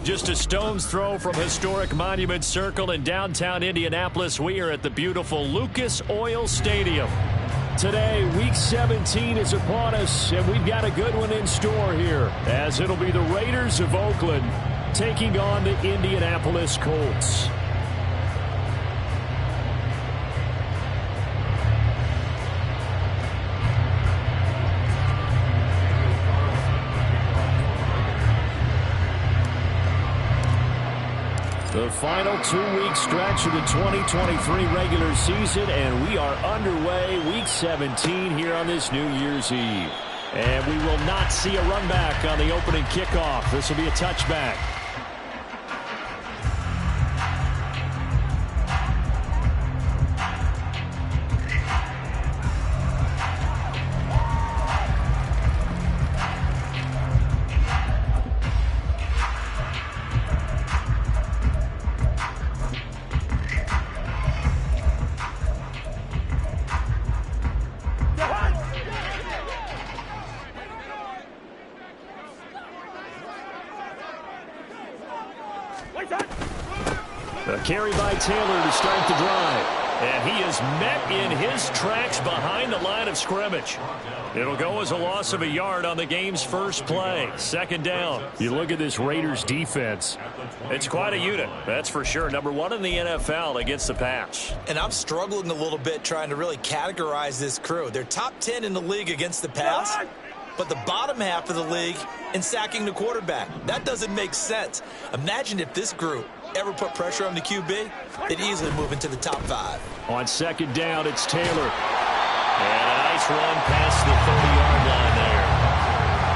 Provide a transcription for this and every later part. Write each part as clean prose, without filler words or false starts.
Just a stone's throw from historic Monument Circle in downtown Indianapolis. We are at the beautiful Lucas Oil Stadium. Today, Week 17 is upon us, and we've got a good one in store here, as it'll be the Raiders of Oakland taking on the Indianapolis Colts. The final 2-week stretch of the 2023 regular season, and we are underway Week 17 here on this New Year's Eve. And we will not see a run back on the opening kickoff. This will be a touchback. A carry by Taylor to start the drive. And he is met in his tracks behind the line of scrimmage. It'll go as a loss of a yard on the game's first play. Second down. You look at this Raiders defense. It's quite a unit, that's for sure. Number one in the NFL against the pass. And I'm struggling a little bit trying to really categorize this crew. They're top 10 in the league against the pass, but the bottom half of the league in sacking the quarterback. That doesn't make sense. Imagine if this group ever put pressure on the QB, they'd easily move into the top 5. On second down, it's Taylor. And a nice run past the 30-yard line there.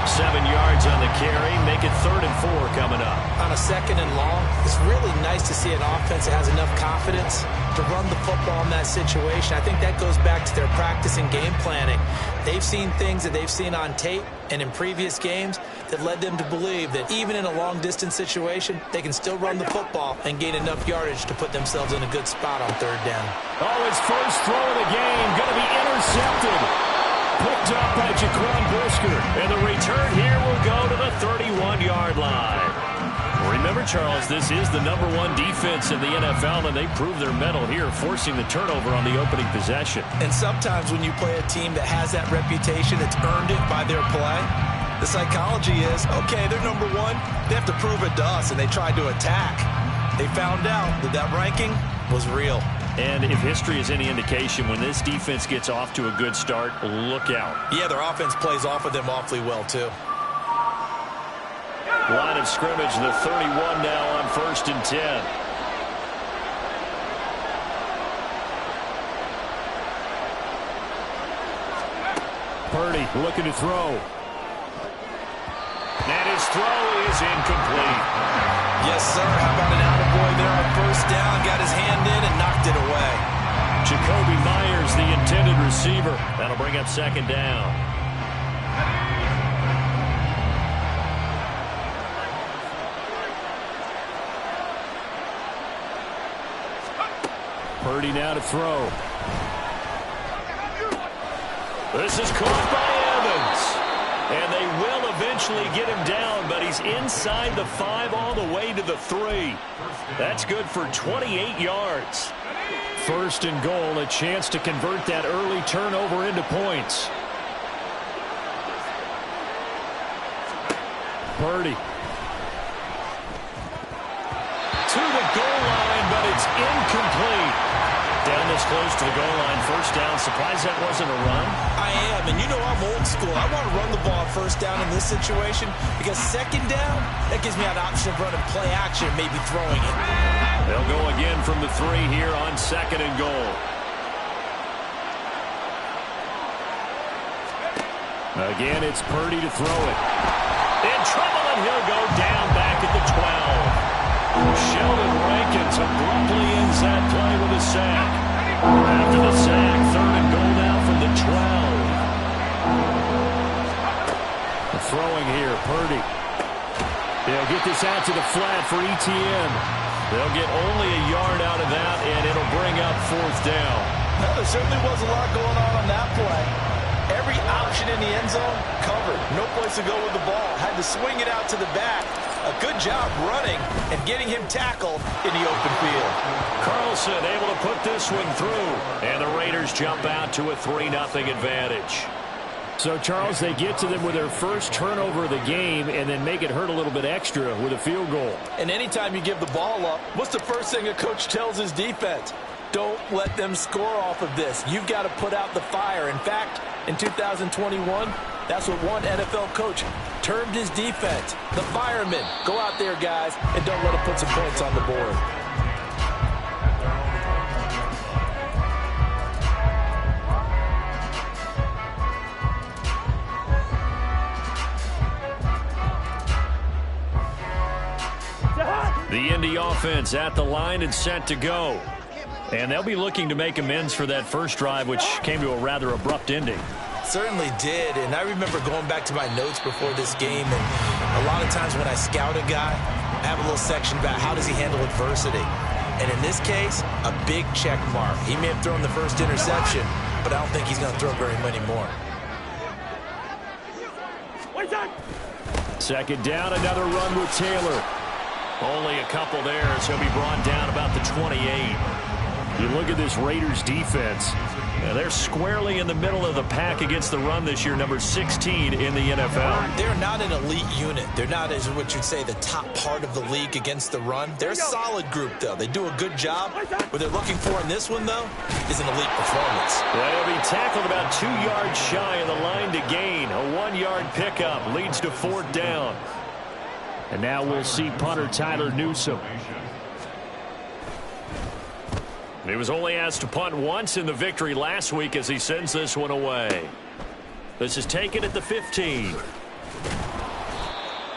7 yards on the carry. Make it 3rd and 4 coming up. On a second and long, it's really nice to see an offense that has enough confidence to run the football in that situation. I think that goes back to their practice and game planning. They've seen things that they've seen on tape and in previous games that led them to believe that even in a long-distance situation, they can still run the football and gain enough yardage to put themselves in a good spot on 3rd down. Oh, his first throw of the game going to be intercepted. Picked up by Jaquan Brisker. And the return here will go to the 31-yard line. Remember, Charles, this is the number 1 defense in the NFL, and they prove their mettle here, forcing the turnover on the opening possession. And sometimes when you play a team that has that reputation, that's earned it by their play, the psychology is, okay, they're number 1. They have to prove it to us, and they tried to attack. They found out that that ranking was real. And if history is any indication, when this defense gets off to a good start, look out. Yeah, their offense plays off of them awfully well, too. Line of scrimmage, the 31 now on 1st and 10. Purdy looking to throw. And his throw is incomplete. Yes, sir. How about an attaboy there on 1st down? Got his hand in and knocked it away. Jacoby Myers, the intended receiver. That'll bring up 2nd down. Purdy now to throw. This is caught by Evans. And they will eventually get him down, but he's inside the 5 all the way to the 3. That's good for 28 yards. 1st and goal, a chance to convert that early turnover into points. Purdy. To the goal line, but it's incomplete. Down this close to the goal line, 1st down. Surprised that wasn't a run? I am, and you know I'm old school. I want to run the ball 1st down in this situation because 2nd down, that gives me an option of running play action, maybe throwing it. They'll go again from the 3 here on 2nd and goal. Again, it's Purdy to throw it. In trouble, and he'll go down back at the 12. Sheldon Rankins abruptly ends that play with a sack. After the sack, 3rd and goal now from the 12. The throwing here, Purdy. They'll get this out to the flat for ETN. They'll get only a yard out of that, and it'll bring up 4th down. Well, there certainly was a lot going on that play. Every option in the end zone covered. No place to go with the ball. Had to swing it out to the back. A good job running and getting him tackled in the open field. Carlson able to put this one through. And the Raiders jump out to a 3-0 advantage. So, Charles, they get to them with their first turnover of the game and then make it hurt a little bit extra with a field goal. And anytime you give the ball up, what's the first thing a coach tells his defense? Don't let them score off of this. You've got to put out the fire. In fact, in 2021, that's what one NFL coach termed his defense. The firemen. Go out there, guys, and don't let them put some points on the board. The Indy offense at the line and set to go. And they'll be looking to make amends for that first drive, which came to a rather abrupt ending. Certainly did, and I remember going back to my notes before this game, and a lot of times when I scout a guy, I have a little section about how does he handle adversity. And in this case, a big check mark. He may have thrown the first interception, but I don't think he's going to throw very many more. Second down, another run with Taylor. Only a couple there as he'll be brought down about the 28. You look at this Raiders defense. They're squarely in the middle of the pack against the run this year, number 16 in the NFL. They're not an elite unit. They're not, as what you'd say, the top part of the league against the run. They're a solid group, though. They do a good job. What they're looking for in this one, though, is an elite performance. They'll be tackled about 2 yards shy of the line to gain. A 1-yard pickup leads to 4th down. And now we'll see punter Tyler Newsome. He was only asked to punt once in the victory last week as he sends this one away. This is taken at the 15.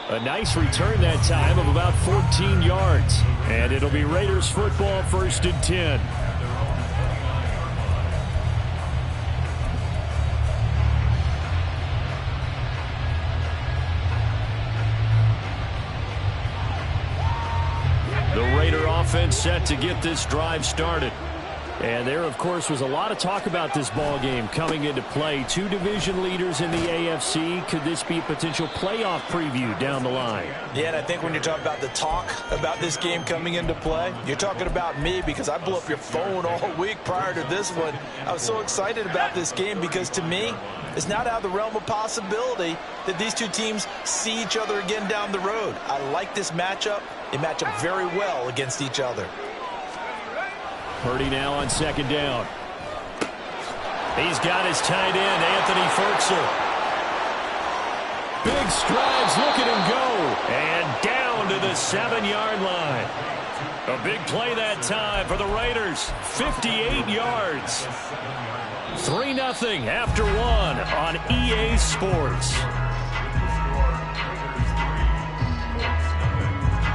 A nice return that time of about 14 yards. And it'll be Raiders football, 1st and 10. The Raider offense set to get this drive started. And there, of course, was a lot of talk about this ball game coming into play. 2 division leaders in the AFC. Could this be a potential playoff preview down the line? Yeah, and I think when you're talking about the talk about this game coming into play, you're talking about me because I blew up your phone all week prior to this one. I was so excited about this game because, to me, it's not out of the realm of possibility that these two teams see each other again down the road. I like this matchup. They match up very well against each other. Purdy now on 2nd down. He's got his tight end, Anthony Firkser. Big strides, look at him go. And down to the 7-yard line. A big play that time for the Raiders. 58 yards. 3-0 after 1 on EA Sports.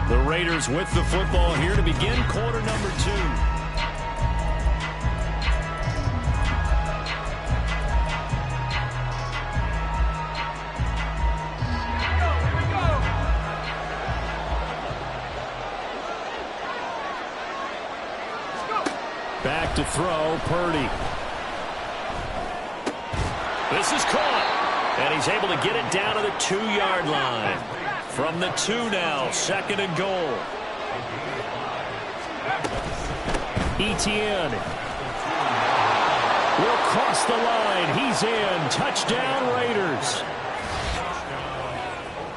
The Raiders with the football here to begin quarter number 2. Back to throw, Purdy. This is caught, and he's able to get it down to the 2-yard line. From the 2 now, 2nd and goal. Etienne will cross the line. He's in. Touchdown, Raiders.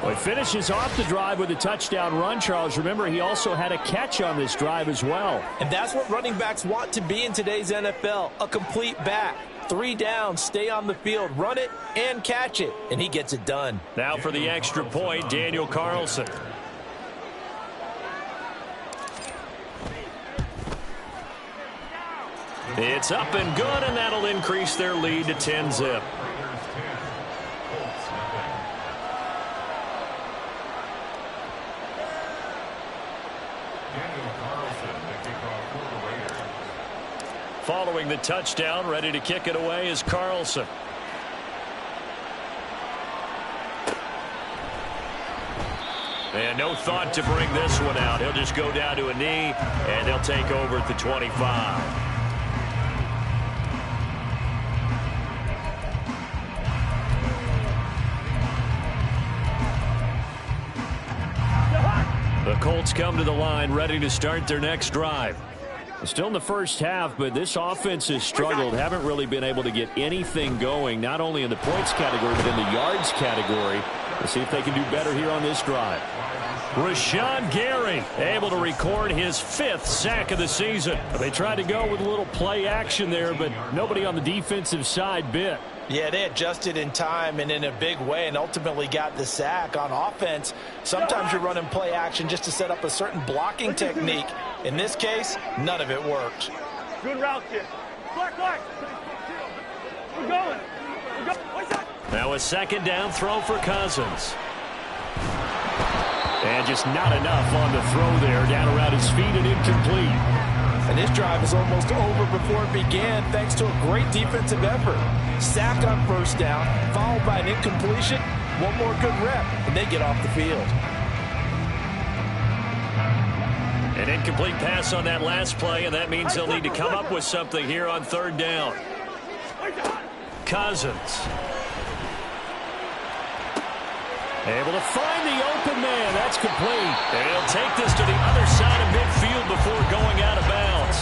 Well, he finishes off the drive with a touchdown run, Charles. Remember, he also had a catch on this drive as well. And that's what running backs want to be in today's NFL, a complete back. 3 down, stay on the field, run it and catch it, and he gets it done. Now for the extra point, Daniel Carlson. It's up and good, and that'll increase their lead to 10-zip. Following the touchdown, ready to kick it away is Carlson. And no thought to bring this one out. He'll just go down to a knee, and they'll take over at the 25. The Colts come to the line ready to start their next drive. Still in the first half, but this offense has struggled. Haven't really been able to get anything going, not only in the points category, but in the yards category. Let's see if they can do better here on this drive. Rashawn Gary able to record his 5th sack of the season. They tried to go with a little play action there, but nobody on the defensive side bit. Yeah, they adjusted in time and in a big way and ultimately got the sack. On offense, sometimes you're running play action just to set up a certain blocking technique. In this case, none of it worked. Good route, kid. Black. We're going. Now a second down throw for Cousins. And just not enough on the throw there. Down around his feet and incomplete. And this drive is almost over before it began thanks to a great defensive effort. Sack on first down, followed by an incompletion. One more good rep, and they get off the field. An incomplete pass on that last play, and that means they'll need to come up with something here on third down. Cousins. Able to find the open man. That's complete. And he'll take this to the other side of midfield before going out of bounds.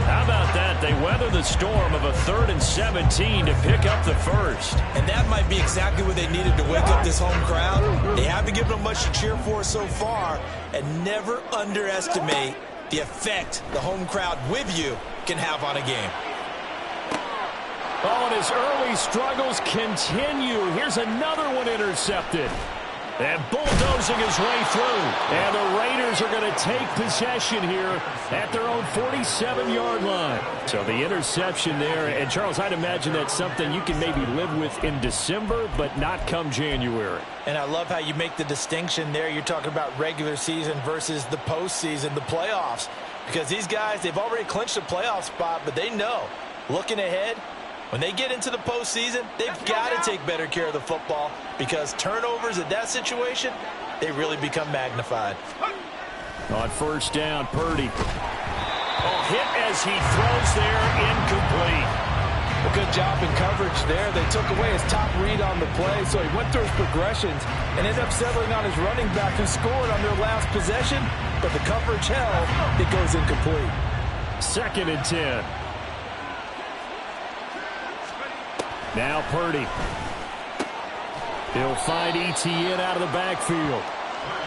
How about that? They weather the storm of a 3rd and 17 to pick up the first. And that might be exactly what they needed to wake up this home crowd. They haven't given them much to cheer for so far. And never underestimate the effect the home crowd with you can have on a game. Oh, and his early struggles continue. Here's another one intercepted. And bulldozing his way through. And the Raiders are going to take possession here at their own 47-yard line. So the interception there. And, Charles, I'd imagine that's something you can maybe live with in December, but not come January. And I love how you make the distinction there. You're talking about regular season versus the postseason, the playoffs. Because these guys, they've already clinched a playoff spot, but they know, looking ahead, when they get into the postseason, they've got to take better care of the football because turnovers in that situation, they really become magnified. On first down, Purdy. Hit as he throws there, incomplete. A good job in coverage there. They took away his top read on the play, so he went through his progressions and ended up settling on his running back who scored on their last possession, but the coverage held, it goes incomplete. 2nd and 10. Now Purdy. He'll find Etienne out of the backfield.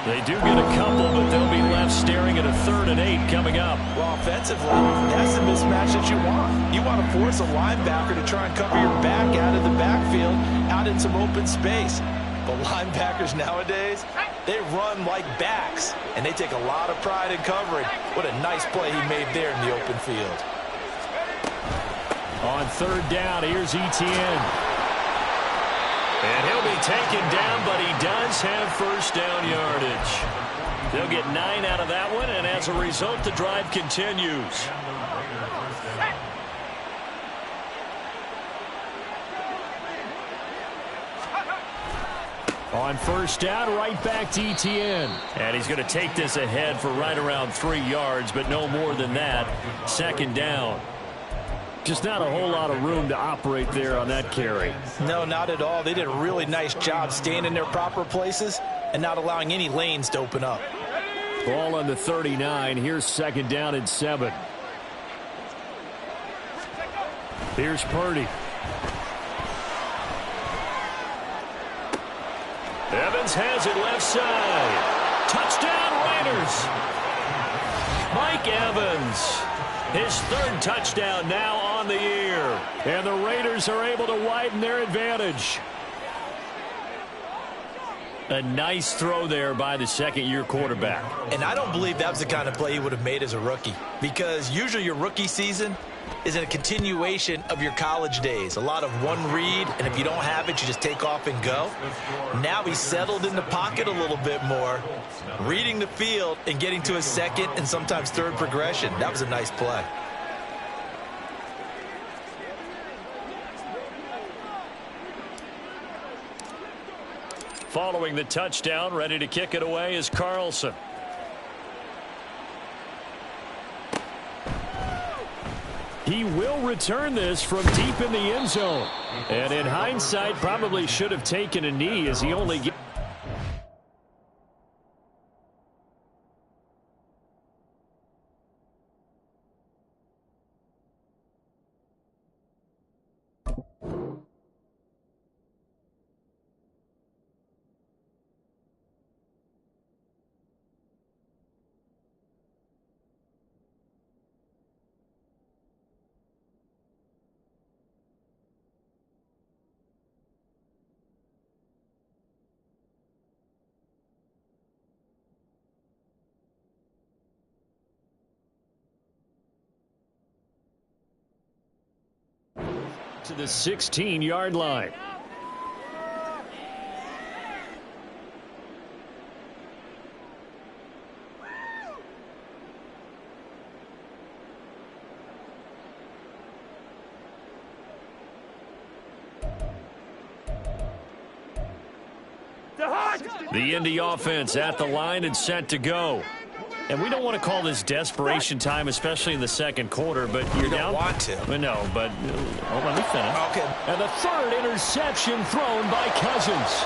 They do get a couple, but they'll be left staring at a 3rd and 8 coming up. Well, offensively, that's the mismatch that you want. You want to force a linebacker to try and cover your back out of the backfield, out in some open space. But linebackers nowadays, they run like backs, and they take a lot of pride in covering. What a nice play he made there in the open field. On 3rd down, here's Etienne. And he'll be taken down, but he does have first down yardage. They'll get 9 out of that one, and as a result, the drive continues. On first down, right back to Etienne. And he's going to take this ahead for right around 3 yards, but no more than that. 2nd down. Just not a whole lot of room to operate there on that carry. No, not at all. They did a really nice job staying in their proper places and not allowing any lanes to open up. Ball on the 39. Here's 2nd down and 7. Here's Purdy. Evans has it left side. Touchdown Raiders. Mike Evans. His 3rd touchdown now on the year. And the Raiders are able to widen their advantage. A nice throw there by the 2nd-year quarterback. And I don't believe that was the kind of play he would have made as a rookie. Because usually your rookie season is in a continuation of your college days. A lot of one read, and if you don't have it, you just take off and go. Now he's settled in the pocket a little bit more, reading the field and getting to his 2nd and sometimes 3rd progression. That was a nice play. Following the touchdown, ready to kick it away is Carlson. He will return this from deep in the end zone. And in hindsight, probably should have taken a knee as he only gets To the 16-yard line. The Indy offense at the line and set to go. And we don't want to call this desperation time, especially in the second quarter, but you're down. You don't want to. No, but let me finish. Okay. And the third interception thrown by Cousins.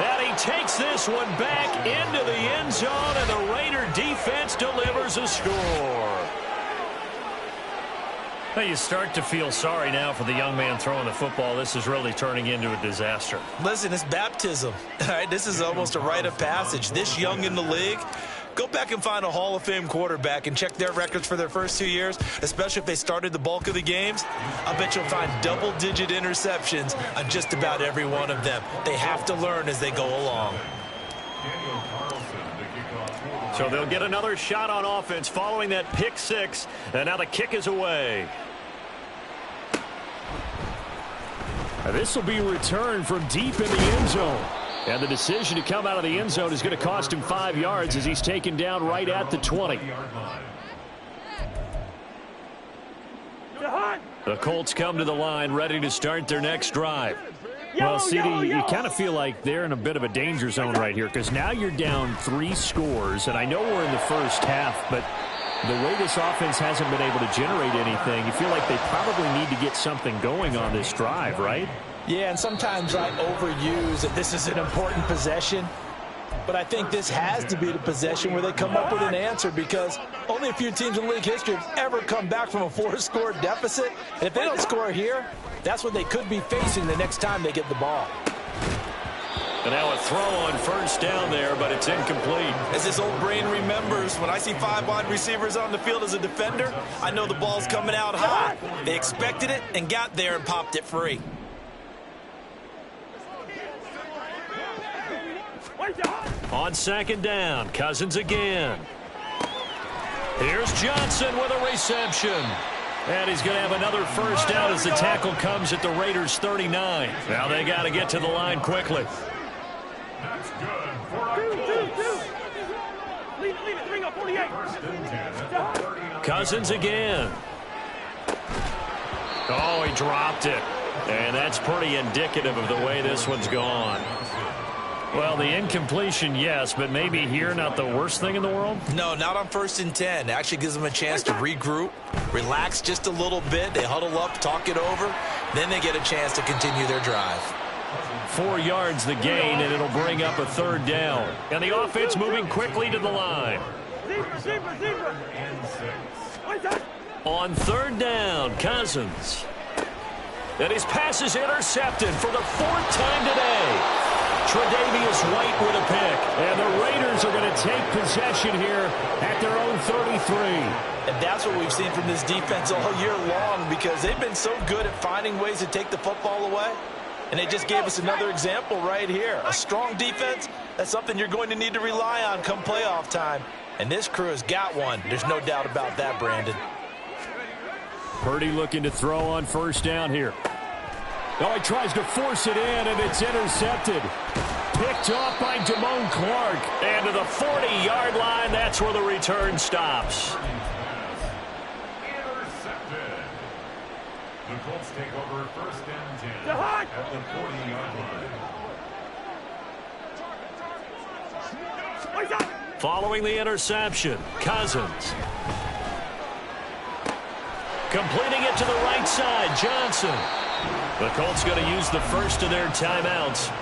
And he takes this one back into the end zone, and the Raider defense delivers a score. Well, you start to feel sorry now for the young man throwing the football. This is really turning into a disaster. Listen, it's baptism. All right, this is almost a rite of passage. This young in the league, go back and find a Hall of Fame quarterback and check their records for their first 2 years, especially if they started the bulk of the games. I bet you'll find double-digit interceptions on just about every one of them. They have to learn as they go along. So they'll get another shot on offense following that pick six, and now the kick is away. This will be returned from deep in the end zone. And the decision to come out of the end zone is going to cost him 5 yards as he's taken down right at the 20. The Colts come to the line ready to start their next drive. Well, CD, you kind of feel like they're in a bit of a danger zone right here because now you're down 3 scores, and I know we're in the first half, but the way this offense hasn't been able to generate anything, you feel like they probably need to get something going on this drive, right? Yeah, and sometimes I overuse that this is an important possession. But I think this has to be the possession where they come up with an answer because only a few teams in league history have ever come back from a 4-score deficit. And if they don't score here, that's what they could be facing the next time they get the ball. And now a throw on first down there, but it's incomplete. As this old brain remembers, when I see 5 wide receivers on the field as a defender, I know the ball's coming out high. They expected it and got there and popped it free. On second down, Cousins again. Here's Johnson with a reception. And he's going to have another first down as the tackle comes at the Raiders' 39. Now they got to get to the line quickly. That's good for Leave it. Bring up 48. Cousins again. Oh, he dropped it. And that's pretty indicative of the way this one's gone. Well, the incompletion, yes, but maybe here not the worst thing in the world? No, not on 1st and 10. It actually gives them a chance to regroup, relax just a little bit. They huddle up, talk it over. Then they get a chance to continue their drive. 4 yards the gain, and it'll bring up a third down. And the offense moving quickly to the line. On third down, Cousins. And his pass is intercepted for the 4th time today. Tre'Davious White with a pick. And the Raiders are going to take possession here at their own 33. And that's what we've seen from this defense all year long because they've been so good at finding ways to take the football away. And they just gave us another example right here. A strong defense, that's something you're going to need to rely on come playoff time. And this crew has got one. There's no doubt about that, Brandon. Purdy looking to throw on first down here. Oh, he tries to force it in, and it's intercepted. Picked off by Damone Clark. And to the 40-yard line, that's where the return stops. Intercepted. The Colts take over 1st and 10 at the 40-yard line. Following the interception, Cousins. Completing it to the right side, Johnson. The Colts going to use the first of their timeouts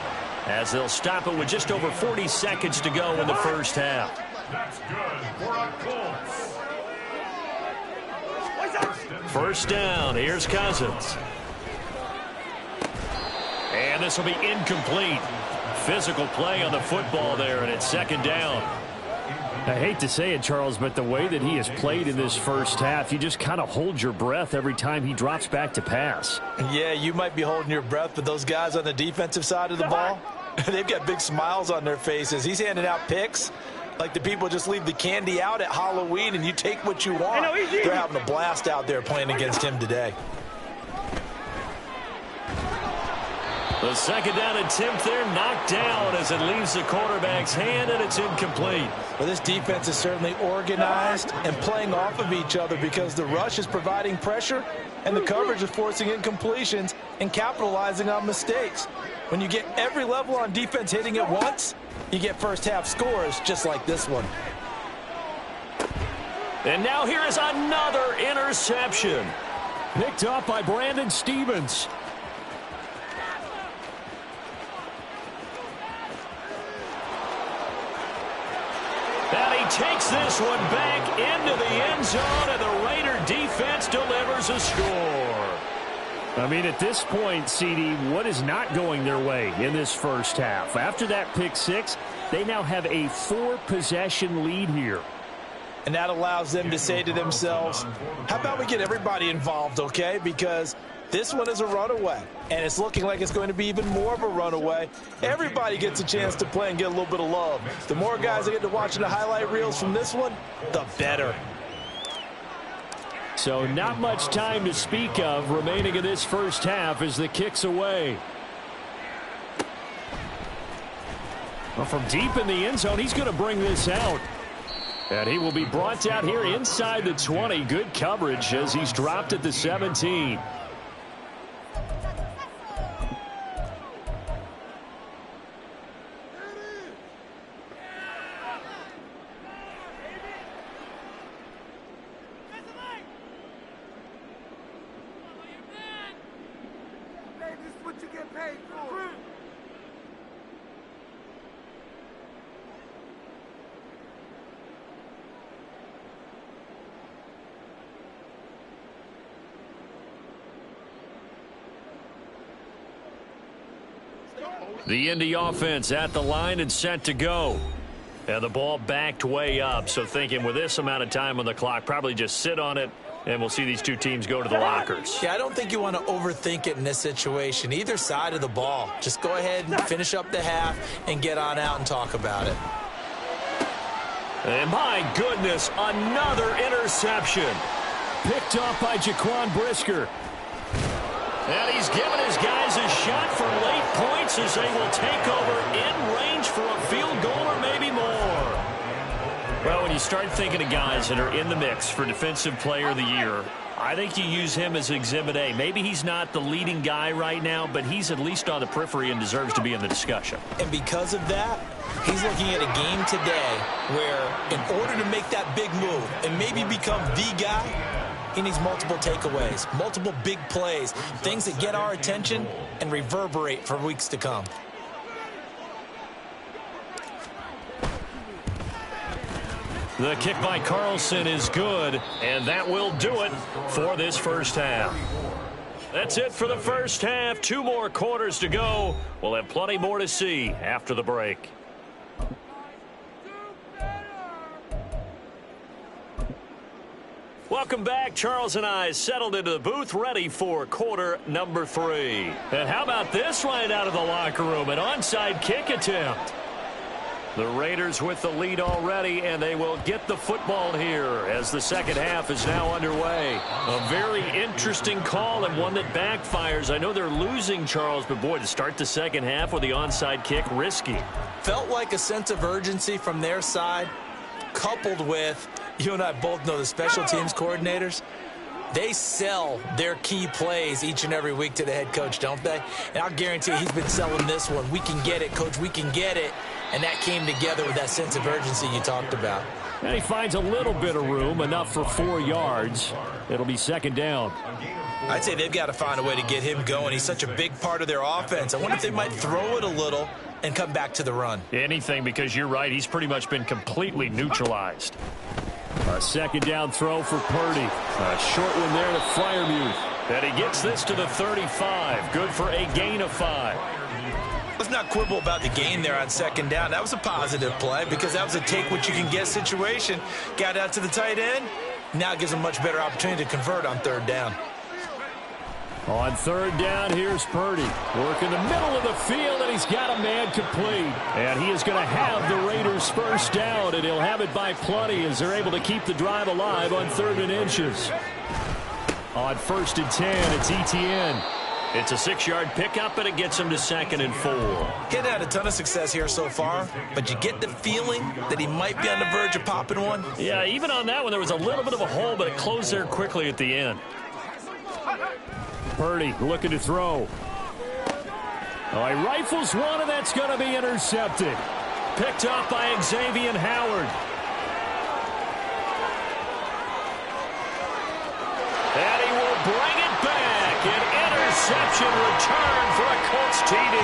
as they'll stop it with just over 40 seconds to go in the first half. That's good for the Colts. First down, here's Cousins. And this will be incomplete. Physical play on the football there, and it's second down. I hate to say it, Charles, but the way that he has played in this first half, you just kind of hold your breath every time he drops back to pass. Yeah, you might be holding your breath, but those guys on the defensive side of the ball, they've got big smiles on their faces. He's handing out picks like the people just leave the candy out at Halloween and you take what you want. They're having a blast out there playing against him today. The second down attempt there knocked down as it leaves the quarterback's hand, and it's incomplete. Well, this defense is certainly organized and playing off of each other because the rush is providing pressure and the coverage is forcing incompletions and capitalizing on mistakes. When you get every level on defense hitting at once, you get first half scores just like this one. And now here is another interception. Picked up by Brandon Stephens. And he takes this one back into the end zone, and the Raider defense delivers a score. I mean, at this point, CD, what is not going their way in this first half? After that pick six, they now have a 4-possession lead here. And that allows them to say to themselves, how about we get everybody involved, okay? Because this one is a runaway, and it's looking like it's going to be even more of a runaway. Everybody gets a chance to play and get a little bit of love. The more guys that get to watching the highlight reels from this one, the better. So not much time to speak of remaining in this first half as the kick's away. Well, from deep in the end zone, he's going to bring this out. And he will be brought down here inside the 20. Good coverage as he's dropped at the 17. The Indy offense at the line and set to go. And the ball backed way up, so thinking with this amount of time on the clock, probably just sit on it, and we'll see these two teams go to the lockers. Yeah, I don't think you want to overthink it in this situation. Either side of the ball. Just go ahead and finish up the half and get on out and talk about it. And my goodness, another interception. Picked off by Jaquan Brisker. And he's given his guys a shot for late points as they will take over in range for a field goal or maybe more. Well, when you start thinking of guys that are in the mix for Defensive Player of the Year, I think you use him as Exhibit A. Maybe he's not the leading guy right now, but he's at least on the periphery and deserves to be in the discussion. And because of that, he's looking at a game today where in order to make that big move and maybe become the guy, he needs multiple takeaways, multiple big plays, things that get our attention and reverberate for weeks to come. The kick by Carlson is good, and that will do it for this first half. That's it for the first half. 2 more quarters to go. We'll have plenty more to see after the break. Welcome back. Charles and I settled into the booth ready for quarter number 3. And how about this right out of the locker room? An onside kick attempt. The Raiders with the lead already, and they will get the football here as the second half is now underway. A very interesting call and one that backfires. I know they're losing, Charles, but boy, to start the second half with the onside kick, risky. Felt like a sense of urgency from their side, coupled with, you and I both know the special teams coordinators, they sell their key plays each and every week to the head coach, don't they? And I'll guarantee you he's been selling this one. We can get it, coach, we can get it. And that came together with that sense of urgency you talked about. And he finds a little bit of room, enough for 4 yards. It'll be second down. I'd say they've got to find a way to get him going. He's such a big part of their offense. I wonder if they might throw it a little and come back to the run. Anything, because you're right, he's pretty much been completely neutralized. A second down throw for Purdy. A short one there to Freiermuth. And he gets this to the 35. Good for a gain of 5. Let's not quibble about the gain there on second down. That was a positive play because that was a take-what-you-can-get situation. Got out to the tight end. Now it gives him a much better opportunity to convert on third down. On third down, here's Purdy. Working the middle of the field, and he's got a man complete. And he is going to have the Raiders first down, and he'll have it by plenty as they're able to keep the drive alive on 3rd and inches. On 1st and 10, it's Etienne. It's a 6-yard pickup, and it gets him to 2nd and 4. He had a ton of success here so far, but you get the feeling that he might be on the verge of popping one. Yeah, even on that one, there was a little bit of a hole, but it closed there quickly at the end. Purdy looking to throw. Oh, he rifles one, and that's going to be intercepted. Picked up by Xavier Howard. And he will bring it back. An interception return for a Colts TD.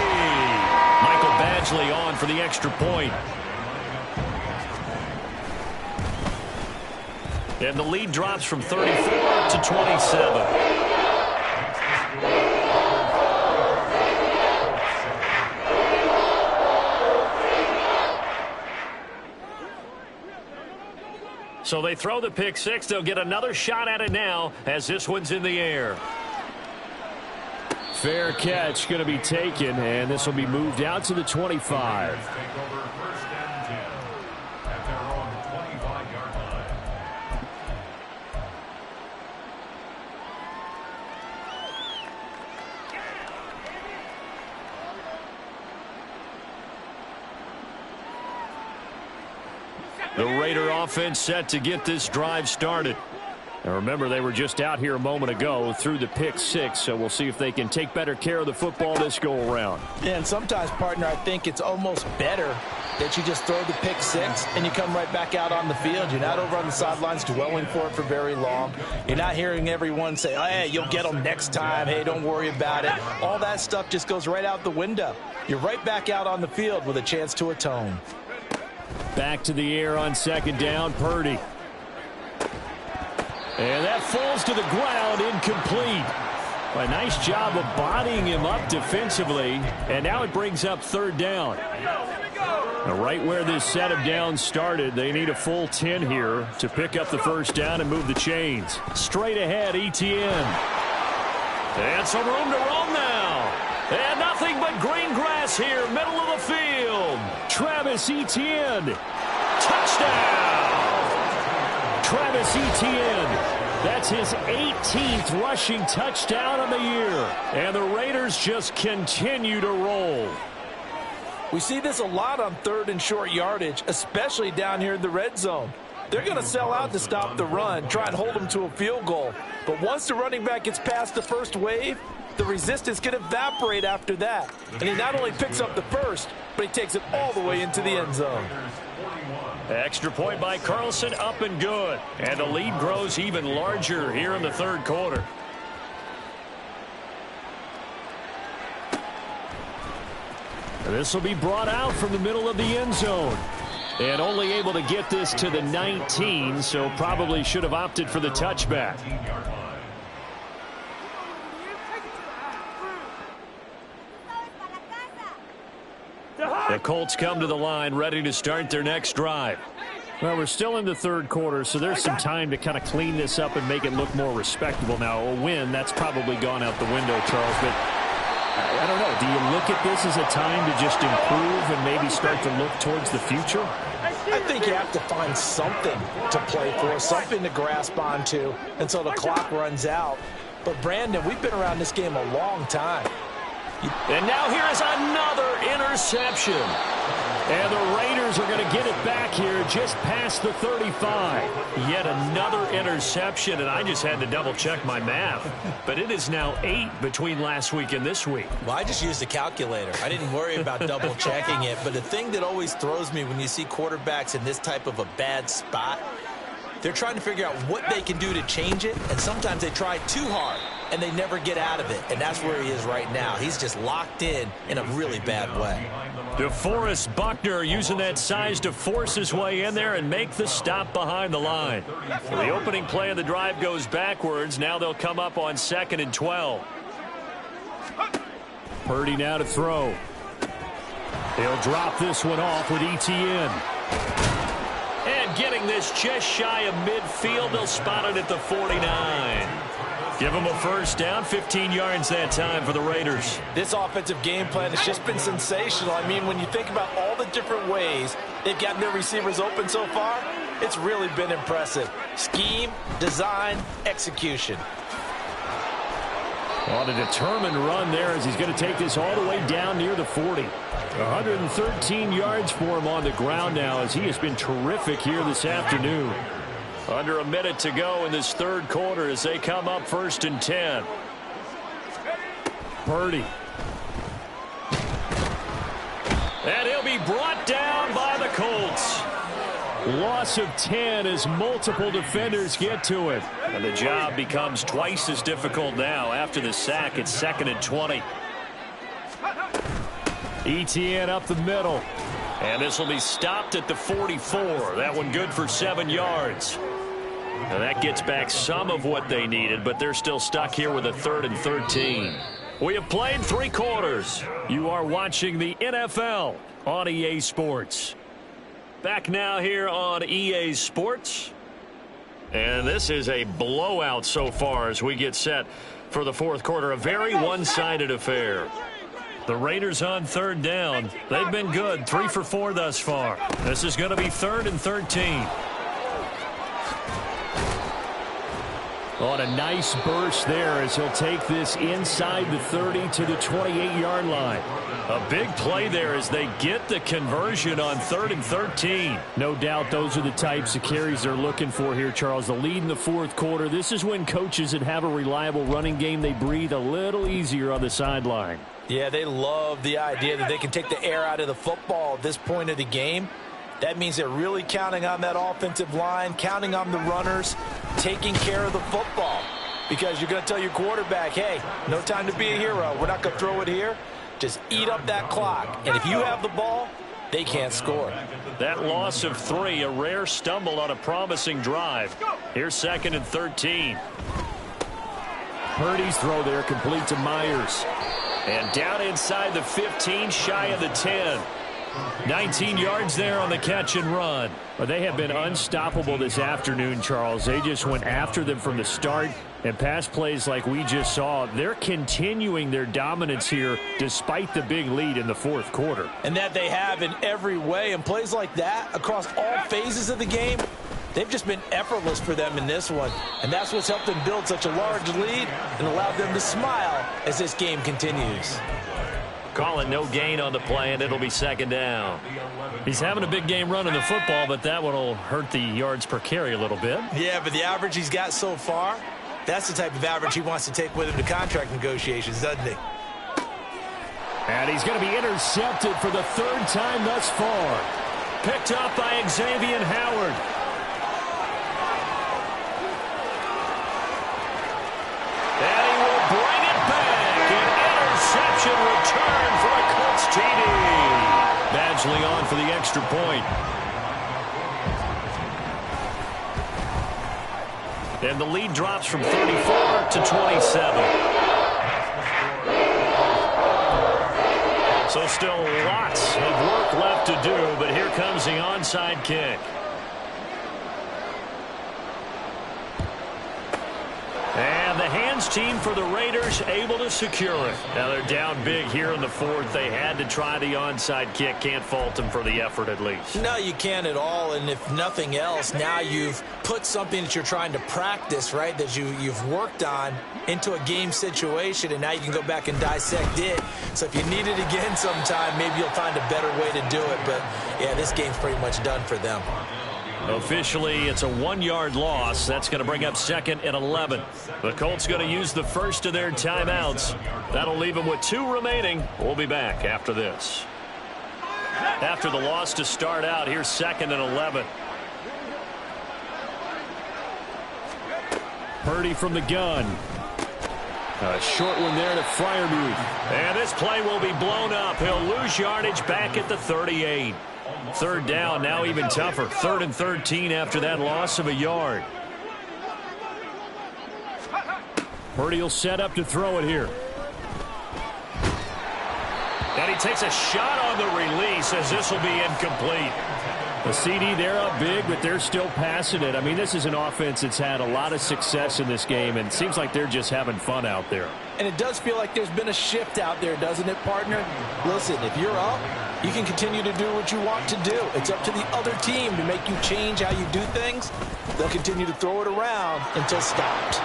Michael Badgley on for the extra point. And the lead drops from 34 to 27. So they throw the pick six. They'll get another shot at it now as this one's in the air. Fair catch going to be taken, and this will be moved out to the 25. The Raider offense set to get this drive started. Now remember, they were just out here a moment ago through the pick six, so we'll see if they can take better care of the football this go-around. Yeah, and sometimes, partner, I think it's almost better that you just throw the pick six and you come right back out on the field. You're not over on the sidelines dwelling for it for very long. You're not hearing everyone say, oh, hey, you'll get them next time. Hey, don't worry about it. All that stuff just goes right out the window. You're right back out on the field with a chance to atone. Back to the air on second down, Purdy. And that falls to the ground, incomplete. A nice job of bodying him up defensively, and now it brings up third down. Now, right where this set of downs started, they need a full 10 here to pick up the first down and move the chains. Straight ahead, Etienne. And some room to roam now. And nothing but green grass here, middle of the field. Travis Etienne. Touchdown! Travis Etienne. That's his 18th rushing touchdown of the year. And the Raiders just continue to roll. We see this a lot on third and short yardage, especially down here in the red zone. They're going to sell out to stop the run, try and hold them to a field goal. But once the running back gets past the first wave, the resistance can evaporate after that. And he not only picks up the first, but he takes it all the way into the end zone. Extra point by Carlson, up and good. And the lead grows even larger here in the third quarter. This will be brought out from the middle of the end zone. And only able to get this to the 19, so probably should have opted for the touchback. The Colts come to the line ready to start their next drive. Well, we're still in the third quarter, so there's some time to kind of clean this up and make it look more respectable. Now, a win, that's probably gone out the window, Charles, but I don't know. Do you look at this as a time to just improve and maybe start to look towards the future? I think you have to find something to play for, something to grasp onto until the clock runs out. But, Brandon, we've been around this game a long time. And now here is another interception. And the Raiders are going to get it back here just past the 35. Yet another interception, and I just had to double-check my math. But it is now 8 between last week and this week. Well, I just used a calculator. I didn't worry about double-checking it. But the thing that always throws me when you see quarterbacks in this type of a bad spot, they're trying to figure out what they can do to change it, and sometimes they try too hard. and they never get out of it. And that's where he is right now. He's just locked in a really bad way. DeForest Buckner using that size to force his way in there and make the stop behind the line. So the opening play of the drive goes backwards. Now they'll come up on 2nd and 12. Purdy now to throw. He'll drop this one off with Etienne. And getting this just shy of midfield, they'll spot it at the 49. Give them a first down, 15 yards that time for the Raiders. This offensive game plan has just been sensational. I mean, when you think about all the different ways they've gotten their receivers open so far, it's really been impressive. Scheme, design, execution. On a determined run there as he's going to take this all the way down near the 40. 113 yards for him on the ground now as he has been terrific here this afternoon. Under a minute to go in this third quarter as they come up 1st and 10. Purdy. And he'll be brought down by the Colts. Loss of 10 as multiple defenders get to it. And the job becomes twice as difficult now. After the sack, it's 2nd and 20. Etienne up the middle. And this will be stopped at the 44. That one good for 7 yards. Now that gets back some of what they needed, but they're still stuck here with a 3rd and 13. We have played 3 quarters. You are watching the NFL on EA Sports. Back now here on EA Sports. And this is a blowout so far as we get set for the fourth quarter. A very one-sided affair. The Raiders on 3rd down. They've been good. 3 for 4 thus far. This is going to be 3rd and 13. On a nice burst there as he'll take this inside the 30 to the 28-yard line. A big play there as they get the conversion on 3rd and 13. No doubt those are the types of carries they're looking for here, Charles. The lead in the fourth quarter. This is when coaches that have a reliable running game, they breathe a little easier on the sideline. Yeah, they love the idea that they can take the air out of the football at this point of the game. That means they're really counting on that offensive line, counting on the runners, taking care of the football. Because you're going to tell your quarterback, hey, no time to be a hero. We're not going to throw it here. Just eat up that clock. And if you have the ball, they can't score. That loss of 3, a rare stumble on a promising drive. Here's 2nd and 13. Purdy's throw there complete to Myers. And down inside the 15, shy of the 10. 19 yards there on the catch and run. But they have been unstoppable this afternoon, Charles. They just went after them from the start. And pass plays like we just saw, they're continuing their dominance here despite the big lead in the fourth quarter. And that they have in every way. And plays like that across all phases of the game, they've just been effortless for them in this one. And that's what's helped them build such a large lead and allowed them to smile as this game continues. Call it no gain on the play, and it'll be 2nd down. He's having a big game running the football, but that one will hurt the yards per carry a little bit. Yeah, but the average he's got so far, that's the type of average he wants to take with him to contract negotiations, doesn't he? And he's going to be intercepted for the 3rd time thus far. Picked up by Xavier Howard. And he will bring it back. Interception return for a Colts TD. Badgley on for the extra point. And the lead drops from 34 to 27. So still lots of work left to do, but here comes the onside kick. And the hands team for the Raiders able to secure it. Now they're down big here in the fourth. They had to try the onside kick. Can't fault them for the effort at least. No, you can't at all. And if nothing else, now you've put something that you're trying to practice, right, that you've worked on into a game situation, and now you can go back and dissect it. So if you need it again sometime, maybe you'll find a better way to do it. But, yeah, this game's pretty much done for them. Officially, it's a 1-yard loss. That's going to bring up 2nd and 11. The Colts going to use the first of their timeouts. That'll leave them with 2 remaining. We'll be back after this. After the loss to start out, here's 2nd and 11. Purdy from the gun. A short one there to Freiermuth. And this play will be blown up. He'll lose yardage back at the 38. Third down, now even tougher. 3rd and 13 after that loss of a yard. Purdy will set up to throw it here. And he takes a shot on the release as this will be incomplete. The CD, they're up big, but they're still passing it. I mean, this is an offense that's had a lot of success in this game, and it seems like they're just having fun out there. And it does feel like there's been a shift out there, doesn't it, partner? Listen, if you're up, you can continue to do what you want to do. It's up to the other team to make you change how you do things. They'll continue to throw it around until stopped.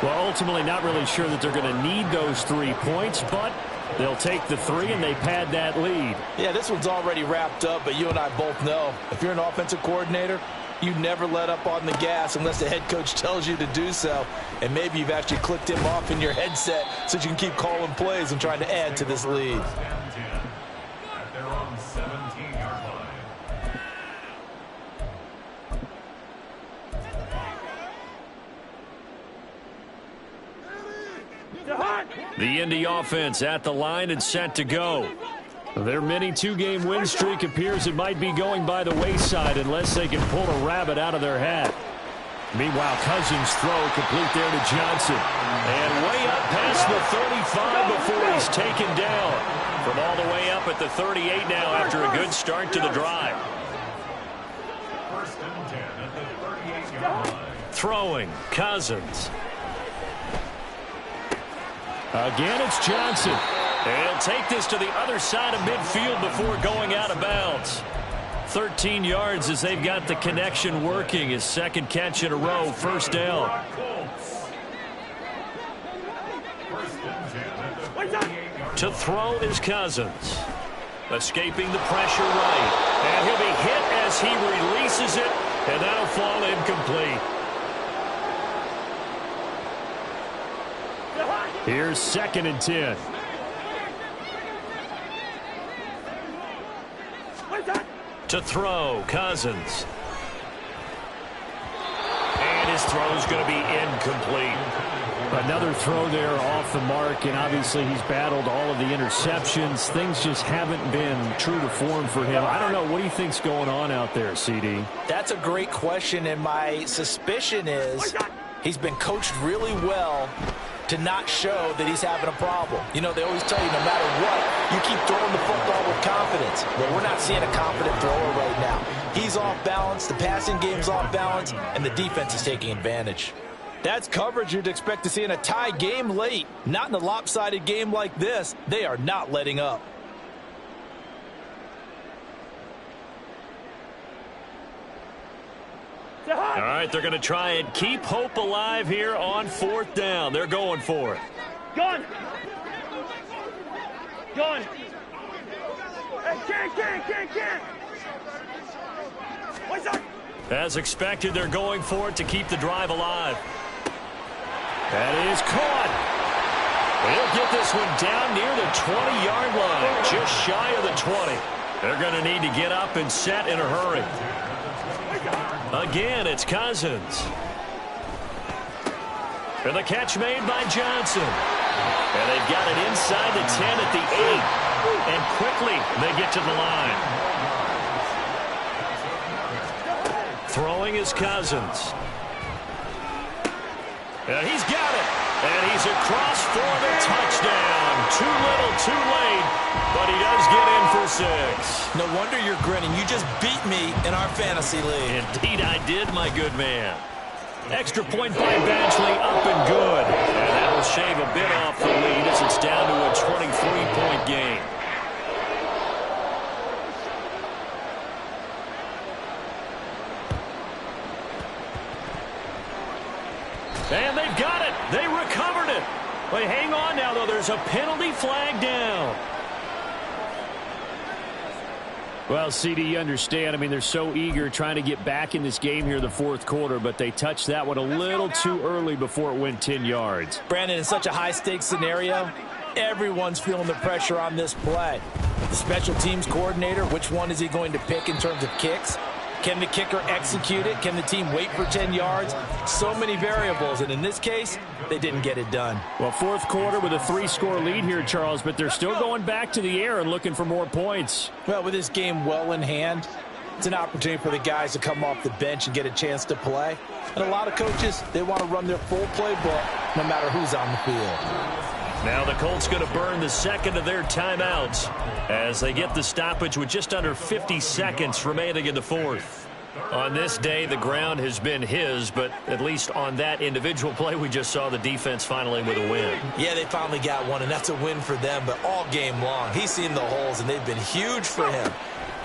Well, ultimately, not really sure that they're going to need those 3 points, but they'll take the 3 and they pad that lead. Yeah, this one's already wrapped up, but you and I both know if you're an offensive coordinator, you never let up on the gas unless the head coach tells you to do so. And maybe you've actually clicked him off in your headset so you can keep calling plays and trying to add to this lead. At their own 17-yard line. The Indy offense at the line and set to go. Their mini 2-game win streak appears it might be going by the wayside unless they can pull a rabbit out of their hat. Meanwhile, Cousins throw complete there to Johnson. And way up past the 35 before he's taken down. From all the way up at the 38 now after a good start to the drive. 1st and 10 at the 38-yard line. Throwing, Cousins. Again, it's Johnson. And he'll take this to the other side of midfield before going out of bounds. 13 yards as they've got the connection working. His 2nd catch in a row, 1st down. 1st and 10 at the 38-yard To throw is Cousins. Escaping the pressure right. And he'll be hit as he releases it. And that'll fall incomplete. Here's 2nd and 10. To throw, Cousins. And his throw's going to be incomplete. Another throw there off the mark, and obviously he's battled all of the interceptions. Things just haven't been true to form for him. I don't know. What do you think's going on out there, CD? That's a great question, and my suspicion is he's been coached really well to not show that he's having a problem. You know, they always tell you no matter what, you keep throwing the football with confidence. Well, we're not seeing a confident thrower right now. He's off balance, the passing game's off balance, and the defense is taking advantage. That's coverage you'd expect to see in a tie game late. Not in a lopsided game like this. They are not letting up. All right, they're going to try and keep hope alive here on 4th down. They're going for it. Gone. Gone. Hey, can't. What's up? As expected, they're going for it to keep the drive alive. That is caught. He'll get this one down near the 20-yard line, just shy of the 20. They're going to need to get up and set in a hurry. Again, it's Cousins. And the catch made by Johnson. And they've got it inside the 10 at the 8. And quickly, they get to the line. Throwing is Cousins. And he's got it. And he's across for the touchdown. Too little, too late. But he does get in for 6. No wonder you're grinning. You just beat me in our fantasy league. Indeed I did, my good man. Extra point by Badgley, up and good. And that will shave a bit off the lead as it's down to a 23-point game. And they've got it. They recovered it. But hang on now, though. There's a penalty flag down. Well, CD, you understand. I mean, they're so eager trying to get back in this game here in the 4th quarter, but they touched that one a little too early before it went 10 yards. Brandon, in such a high-stakes scenario, everyone's feeling the pressure on this play. The special teams coordinator, which one is he going to pick in terms of kicks? Can the kicker execute it? Can the team wait for 10 yards? So many variables, and in this case, they didn't get it done. Well, fourth quarter with a 3-score lead here, Charles, but they're still going back to the air and looking for more points. Well, with this game well in hand, it's an opportunity for the guys to come off the bench and get a chance to play. And a lot of coaches, they want to run their full playbook no matter who's on the field. Now the Colts going to burn the second of their timeouts as they get the stoppage with just under 50 seconds remaining in the fourth. On this day, the ground has been his, but at least on that individual play, we just saw the defense finally with a win. Yeah, they finally got one, and that's a win for them, but all game long, he's seen the holes, and they've been huge for him.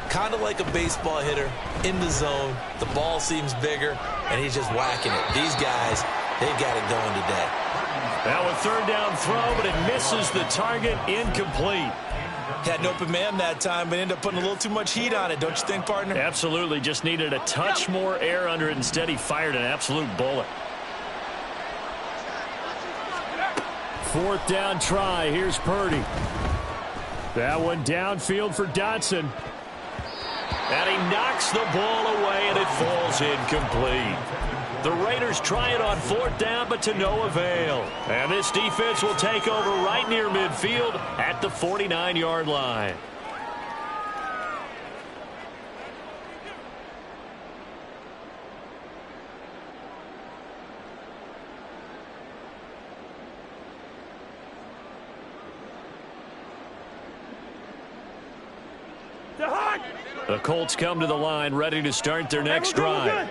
Kind of like a baseball hitter in the zone. The ball seems bigger, and he's just whacking it. These guys, they've got it going today. Now a third down throw, but it misses the target, incomplete. Had an open man that time, but ended up putting a little too much heat on it, don't you think, partner? Absolutely, just needed a touch more air under it. Instead, he fired an absolute bullet. Fourth down try. Here's Purdy. That one downfield for Dotson. And he knocks the ball away, and it falls incomplete. The Raiders try it on fourth down, but to no avail. And this defense will take over right near midfield at the 49-yard line. The Colts come to the line, ready to start their next drive.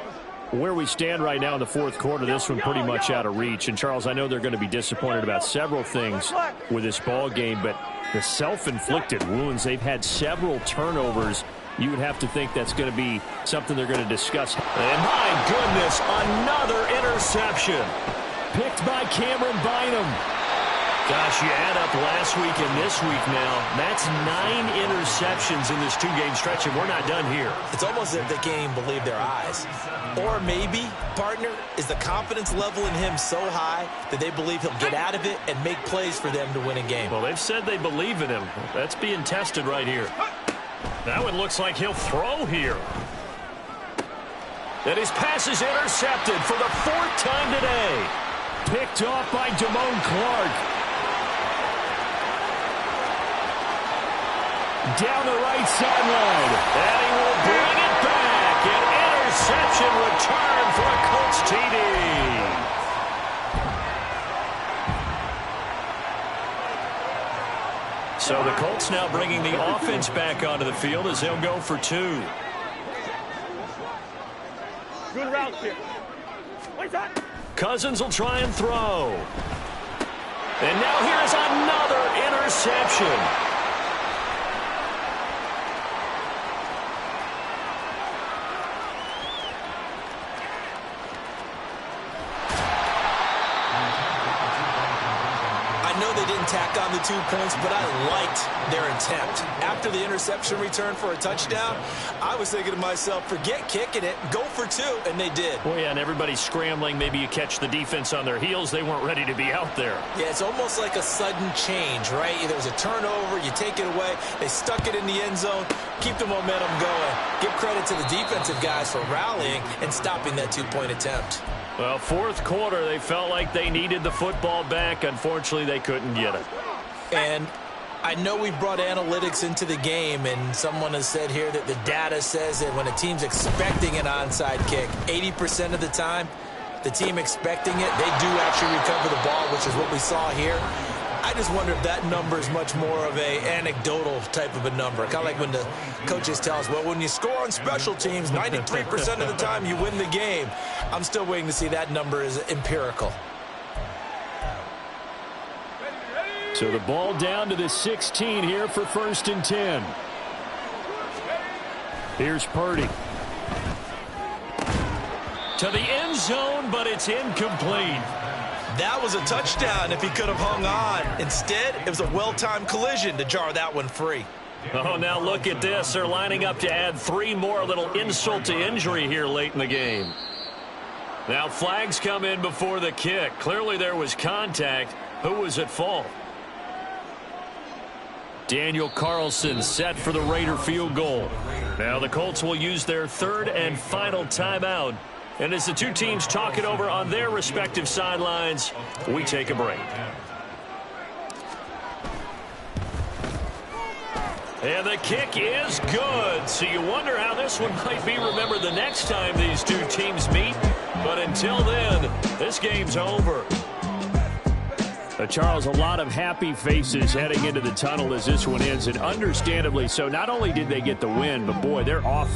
Where we stand right now in the fourth quarter, this one pretty much out of reach. And, Charles, I know they're going to be disappointed about several things with this ball game, but the self-inflicted wounds, they've had several turnovers. You would have to think that's going to be something they're going to discuss. And, my goodness, another interception. Picked by Cameron Bynum. Gosh, you add up last week and this week now, that's 9 interceptions in this two-game stretch, and we're not done here. It's almost as if they can't even believe their eyes. Or maybe, partner, is the confidence level in him so high that they believe he'll get out of it and make plays for them to win a game. Well, they've said they believe in him. That's being tested right here. That one looks like he'll throw here. And his pass is intercepted for the 4th time today. Picked off by Damone Clark. Down the right sideline. And he will bring it back. An interception return for a Colts TD. So the Colts now bringing the offense back onto the field as they'll go for 2. Good route here. Cousins will try and throw. And now here's another interception. Tack on the 2 points, but I liked their attempt. After the interception return for a touchdown, I was thinking to myself, forget kicking it, go for 2, and they did. Well, yeah, and everybody's scrambling. Maybe you catch the defense on their heels. They weren't ready to be out there. Yeah, it's almost like a sudden change, right? There was a turnover, you take it away, they stuck it in the end zone, keep the momentum going. Give credit to the defensive guys for rallying and stopping that 2-point attempt. Well, fourth quarter, they felt like they needed the football back. Unfortunately, they couldn't get it. And I know we brought analytics into the game, and someone has said here that the data says that when a team's expecting an onside kick, 80% of the time, the team expecting it, they do actually recover the ball, which is what we saw here. I just wonder if that number is much more of a anecdotal type of a number. Kind of like when the coaches tell us, well, when you score on special teams, 93% of the time you win the game. I'm still waiting to see that number is empirical. So the ball down to the 16 here for 1st and 10. Here's Purdy. To the end zone, but it's incomplete. That was a touchdown if he could have hung on. Instead, it was a well-timed collision to jar that one free. Oh, now look at this. They're lining up to add 3 more, a little insult to injury here late in the game. Now flags come in before the kick. Clearly there was contact. Who was at fault? Daniel Carlson set for the Raider field goal. Now the Colts will use their third and final timeout. And as the two teams talk it over on their respective sidelines, we take a break. And the kick is good. So you wonder how this one might be remembered the next time these two teams meet. But until then, this game's over. Charles, a lot of happy faces heading into the tunnel as this one ends, and understandably so. Not only did they get the win, but boy, they're off.